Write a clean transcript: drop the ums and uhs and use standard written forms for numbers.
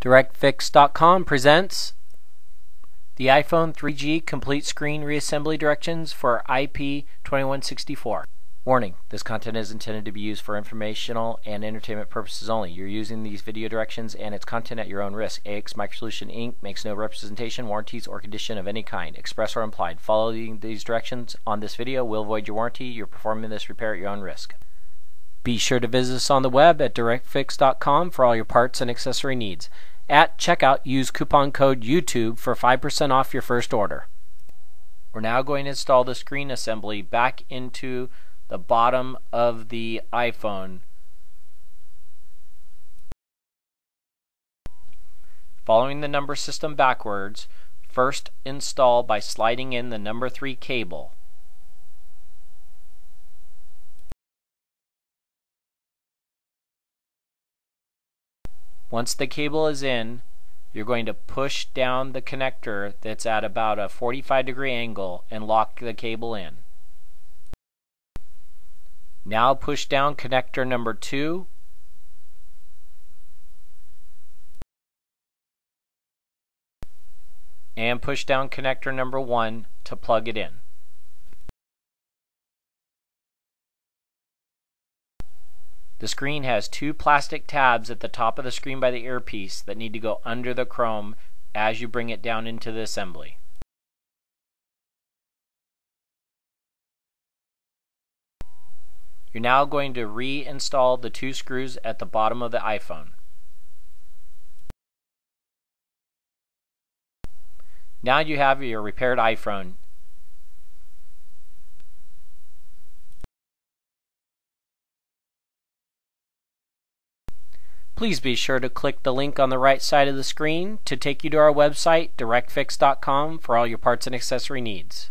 DirectFix.com presents the iPhone 3G complete screen reassembly directions for IP-2164. Warning, this content is intended to be used for informational and entertainment purposes only. You're using these video directions and its content at your own risk. AX Microsolution Inc. makes no representation, warranties, or condition of any kind, express or implied. Following these directions on this video will void your warranty. You're performing this repair at your own risk. Be sure to visit us on the web at DirectFix.com for all your parts and accessory needs. At checkout, use coupon code YouTube for 5% off your first order. We're now going to install the screen assembly back into the bottom of the iPhone. Following the number system backwards, first install by sliding in the number 3 cable. Once the cable is in, you're going to push down the connector that's at about a 45-degree angle and lock the cable in. Now push down connector number 2 and push down connector number 1 to plug it in. The screen has 2 plastic tabs at the top of the screen by the earpiece that need to go under the chrome as you bring it down into the assembly. You're now going to reinstall the 2 screws at the bottom of the iPhone. Now you have your repaired iPhone. Please be sure to click the link on the right side of the screen to take you to our website, DirectFix.com, for all your parts and accessory needs.